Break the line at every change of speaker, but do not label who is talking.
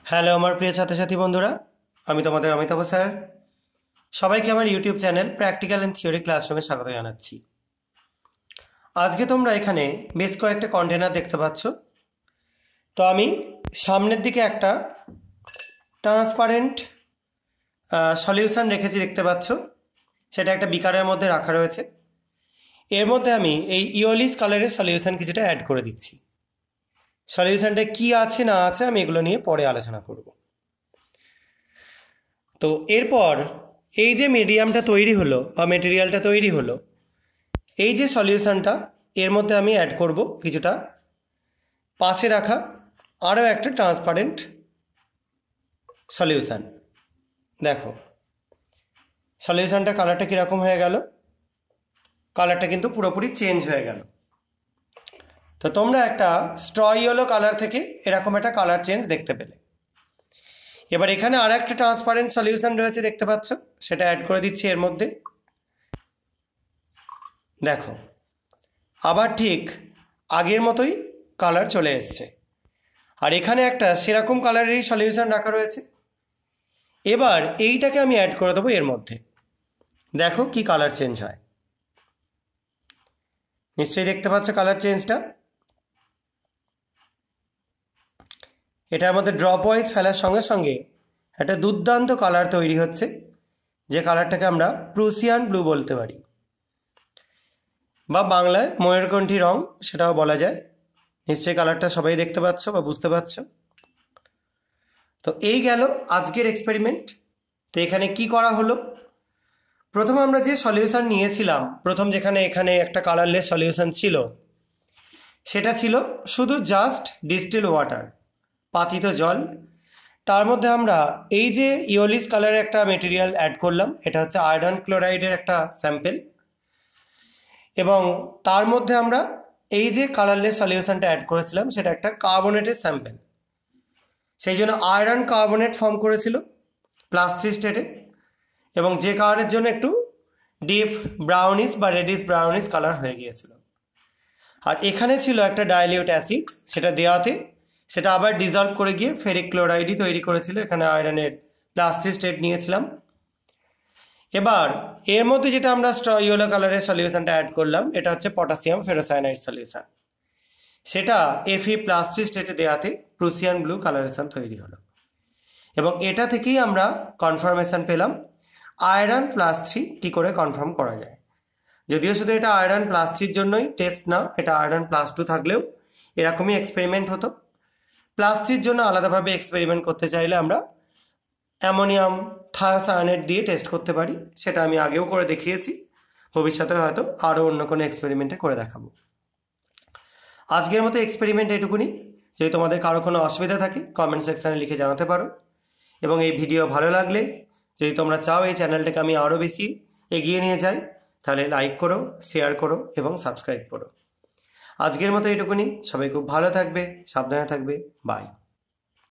Hello আমার প্রিয় ছাত্রছাত্রী বন্ধুরা, আমি তোমাদের অমিতাভ স্যার। সবাইকে আমার YouTube channel practical and theory ক্লাসরুমে স্বাগত জানাচ্ছি। আজকে তোমরা এখানে বেশ কয়েকটা কন্টেনার দেখতে পাচ্ছ। তো আমি সামনের দিকে একটা ট্রান্সপারেন্ট সলিউশন রেখেছি, দেখতে পাচ্ছ। সেটা একটা বিকারের মধ্যে রাখা রয়েছে। এর মধ্যে আমি এই ইওলিস কালারের সলিউশন কিছুটা অ্যাড করে দিচ্ছি। সলিউশনটা কি আছে না আছে আমি এগুলো নিয়ে পরে আলোচনা করব। তো এরপর এই যে মিডিয়ামটা তৈরি হলো বা মেটেরিয়ালটা তৈরি হলো, এই যে সলিউশনটা এর মধ্যে আমি অ্যাড করব কিছুটা পাশে রাখা আরও একটা ট্রান্সপারেন্ট সলিউশন। দেখো সলিউশনটা কালারটা কীরকম হয়ে গেল, কালারটা কিন্তু পুরোপুরি চেঞ্জ হয়ে গেল। তো তোমরা একটা স্ট্র ইয়েলো কালার থেকে এরকম একটা কালার চেঞ্জ দেখতে পেলে। এবার এখানে আর একটা ট্রান্সপারেন্ট সলিউশন রয়েছে, দেখতে পাচ্ছ, সেটা অ্যাড করে দিচ্ছি এর মধ্যে। দেখো আবার ঠিক আগের মতোই কালার চলে এসছে। আর এখানে একটা সেরকম কালারেরই সলিউশন রাখা রয়েছে। এবার এইটাকে আমি অ্যাড করে দেবো এর মধ্যে। দেখো কি কালার চেঞ্জ হয়, নিশ্চয়ই দেখতে পাচ্ছ কালার চেঞ্জটা। এটার মধ্যে ড্রপ ওয়াইজ ফেলার সঙ্গে সঙ্গে একটা দুর্দান্ত কালার তৈরি হচ্ছে, যে কালারটাকে আমরা প্রুসিয়ান ব্লু বলতে পারি, বা বাংলায় ময়ূরকণ্ঠী রং সেটাও বলা যায়। নিশ্চয়ই কালারটা সবাই দেখতে পাচ্ছ বা বুঝতে পারছ। তো এই গেল আজকের এক্সপেরিমেন্ট। তো এখানে কি করা হলো, প্রথম আমরা যে সলিউশন নিয়েছিলাম, প্রথম যেখানে এখানে একটা কালারলেস সলিউশন ছিল, সেটা ছিল শুধু জাস্ট ডিস্টিল ওয়াটার, পাতিত জল। তার মধ্যে আমরা এই যে ইওলিস কালারের একটা মেটেরিয়াল অ্যাড করলাম, এটা হচ্ছে আয়রন ক্লোরাইডের একটা স্যাম্পেল। এবং তার মধ্যে আমরা এই যে কালারলেস সলিউশনটা অ্যাড করেছিলাম, সেটা একটা কার্বনেটের স্যাম্পেল। সেই জন্য আয়রন কার্বনেট ফর্ম করেছিল +3 স্টেটে, এবং যে কালারের জন্য একটু ডিপ ব্রাউনিশ বা রেডিশ ব্রাউনিশ কালার হয়ে গিয়েছিল। আর এখানে ছিল একটা ডাইলিউট অ্যাসিড, সেটা দেওয়াতে সেটা আবার ডিজলভ করে গিয়ে ফেরিক ক্লোরাইডই তৈরি করেছিল। এখানে আয়রনের +3 স্টেট নিয়েছিলাম। এবার এর মধ্যে যেটা আমরা ইয়েলো কালারের সলিউশনটা অ্যাড করলাম, এটা হচ্ছে পটাশিয়াম ফেরোসায়ানাইড সলিউশন। সেটা Fe+3 স্টেটে দেওয়াতে প্রুসিয়ান ব্লু কালারেশন তৈরি হলো। এবং এটা থেকেই আমরা কনফার্মেশন পেলাম আয়রন +3 কী করে কনফার্ম করা যায়। যদিও শুধু এটা আয়রন +3 জন্যই টেস্ট না, এটা আয়রন +2 থাকলেও এরকমই এক্সপেরিমেন্ট হতো। +3 জন্য আলাদাভাবে এক্সপেরিমেন্ট করতে চাইলে আমরা অ্যামোনিয়াম থায়োসায়ানেট দিয়ে টেস্ট করতে পারি। সেটা আমি আগেও করে দেখিয়েছি, ভবিষ্যতে হয়তো আরও অন্য কোনো এক্সপেরিমেন্টে করে দেখাবো। আজকের মতো এক্সপেরিমেন্ট এটুকুনি। যদি তোমাদের কারো কোনো অসুবিধা থাকে কমেন্ট সেকশানে লিখে জানাতে পারো। এবং এই ভিডিও ভালো লাগলে যদি তোমরা চাও এই চ্যানেলটাকে আমি আরও বেশি এগিয়ে নিয়ে যাই, তাহলে লাইক করো, শেয়ার করো এবং সাবস্ক্রাইব করো। আজকের মতো এটুকুনি। সবাই খুব ভালো থাকবে, সাবধানে থাকবে। বাই।